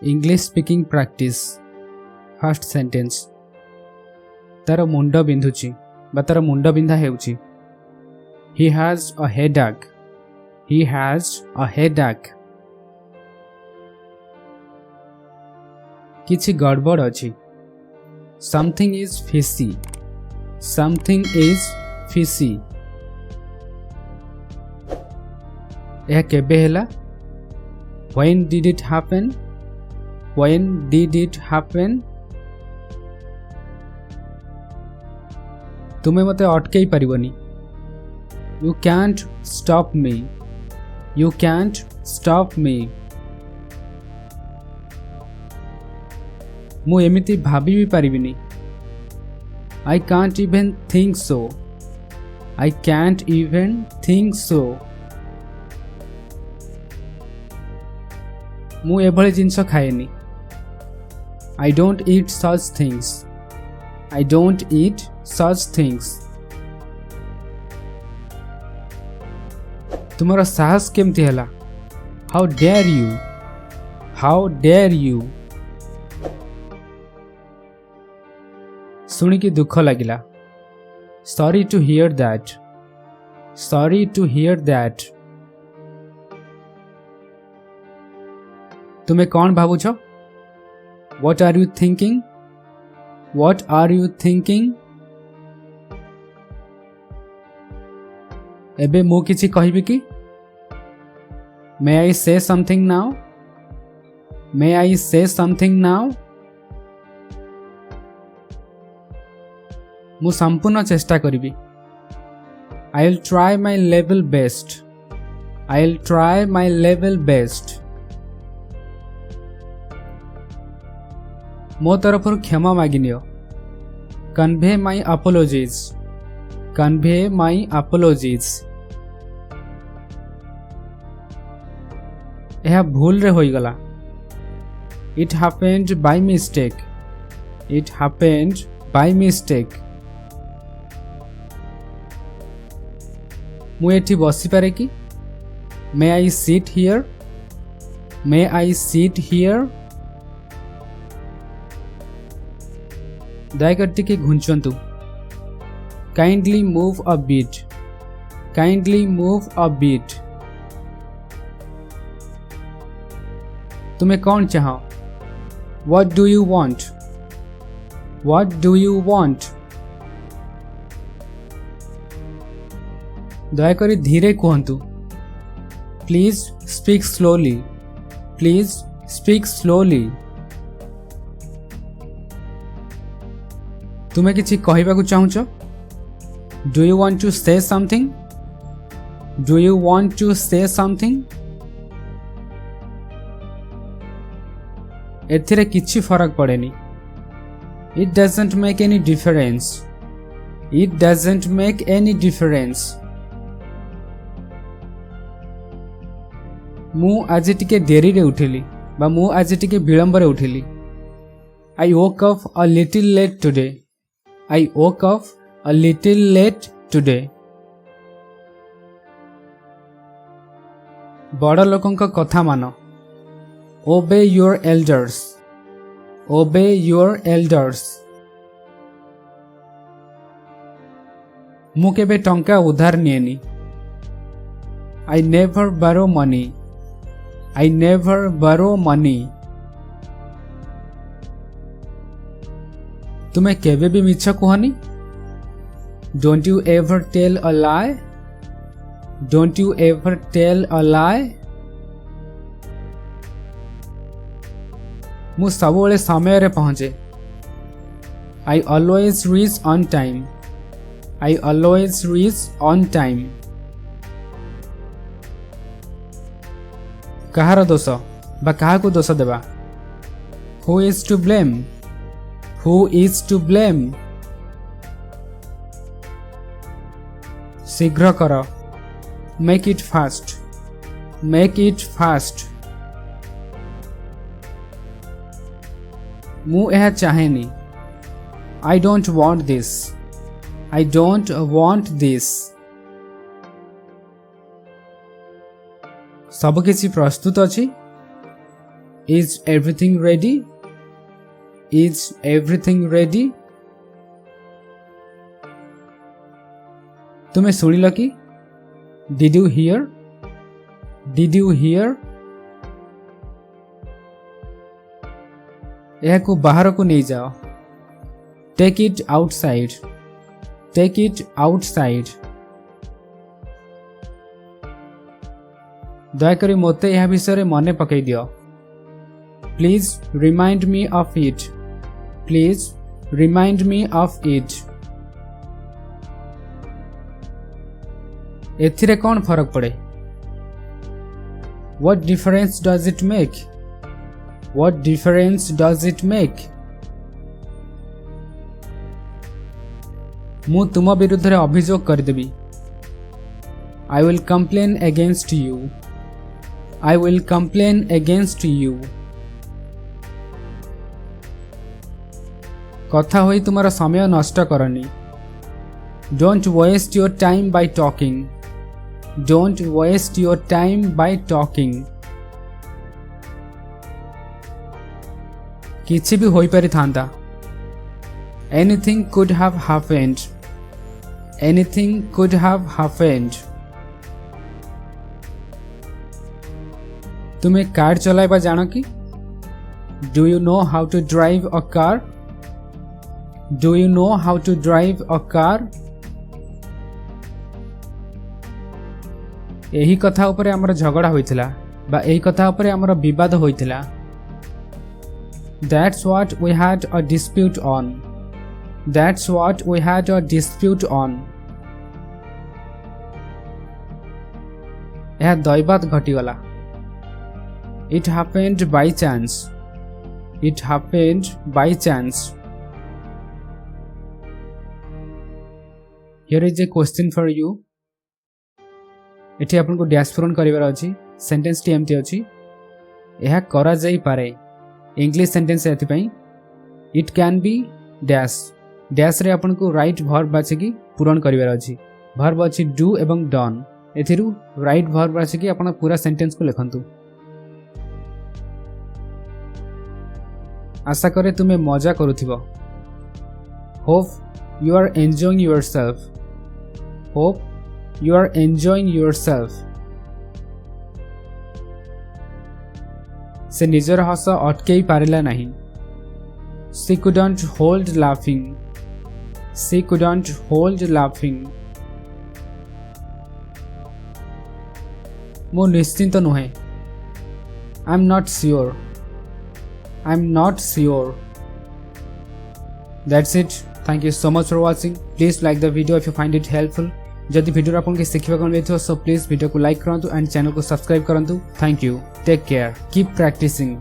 English speaking practice. First sentence. तार मुंड बिंधुची बा तार मुंड बिंधा हेउची. He has a headache. He has a headache. किछि गड़बड़ अछि. Something is fishy. Something is fishy. यह केबे हैला? When did it happen? When did it happen? तुमे मते अटकेई परिबनी. You can't stop me. You can't stop me. मु एमिति भाबी भी परिबिनी. I can't even think so. I can't even think so. मु एभଳି जिंस खाएनी. I don't eat such things. I don't eat such things. तुम्हारा साहस केमती हैला? How dare you? How dare you? सुनी की दुख लगिला. Sorry to hear that. Sorry to hear that. तुम्हें कौन भावुछ? What are you thinking? What are you thinking? एबे मु किछि कहिबि कि? May I say something now? May I say something now? मु संपूर्ण चेष्टा करिबि. I'll try my level best. I'll try my level best. मो तरफर क्षमा मागिनियो. Convey my apologies. Convey my apologies. यह भूल रे होई गला. It happened by mistake. It happened by mistake. मु एठी बसी पारे कि? May I sit here? May I sit here? Dayakar टिके घुंचंतु. Kindly move a bit. Kindly move a bit. तुम्हें कौन चाहो? What do you want? What do you want? Dayakar धीरे कहंतु. Please speak slowly. Please speak slowly. तुम्हें किछि कहिबाकु चाहुछ? Do you want to say something? Do you want to say something? एथिरे किछि फरक पड़ेनी. It doesn't make any difference. It doesn't make any difference. मु आज टिके देरी रे उठिली बा मु आज टिके विलंब रे उठिली. I woke up a little late today. I woke up a little late today. बड़ लोकंक कथा मानो. Obey your elders. Obey your elders. मु केबे टंका उधार निएनी. I never borrow money. I never borrow money. तुम्हें केबे भी मिछ कहनी. Don't you ever tell a lie? Don't you ever tell a lie? मु सबोले समय रे पहुंचे. I always reach on time. I always reach on time. कहार दोष बा काहाकु दोष देबा? Who is to blame? Who is to blame? शीघ्र कर. Make it fast. Make it fast. मु यह चाहेनी. I don't want this. I don't want this. सब किसी प्रस्तुत अछि. Is everything ready? Is everything ready? तुमे सुनिल कि? Did you hear? Did you hear? एहाकु बाहर को नहीं जाओ. Take it outside. Take it outside. दयाकरी मोते यह विषय मने पकई दियो. Please remind me of it. Please remind me of it. एथिरे कौन फरक पड़े? What difference does it make? What difference does it make? मु तुम विरुद्ध रे अभियोग कर देबी. I will complain against you. I will complain against you. कथा होई तुम्हारा समय नष्ट करनी. Don't waste your time by talking. Don't waste your time by talking. किछि भी होई पारि थांता. Anything could have happened. Anything could have happened. तुमे कार चलाइबा जानो कि? Do you know how to drive a car? Do you know how to drive a car? एही कथा उपरे हमर झगड़ा होइथिला बा एही कथा उपरे हमर विवाद होइथिला. That's what we had a dispute on. That's what we had a dispute on. एहा दैवात घटिगला. It happened by chance. It happened by chance. Here is a question for you. एठी आपन को डैश पूरण करिवार अछि. सेंटेंस टी एमटी अछि. एहा करा जाई पारे. इंग्लिश सेंटेंस एथि पई it can be dash. Dash रे आपन को राइट वर्ब बाछि कि पूरण करिवार अछि. वर्ब अछि डू एवं डन. एथिरु राइट वर्ब बाछि कि आपन पूरा सेंटेंस को लिखंतु. आशा करे तुमे मजा करुथिबो. Hope you are enjoying yourself. Hope you are enjoying yourself. से निजर हस अटकई पारिला नहीं. She couldn't hold laughing. She couldn't hold laughing. मो निश्चिंत नुहे. I'm not sure. I'm not sure. That's it. Thank you so much for watching. Please like the video if you find it helpful. जदि video आपन के सिखिबा कोन बेथो so please video को like करंतु and channel को subscribe करंतु. Thank you. Take care. Keep practicing.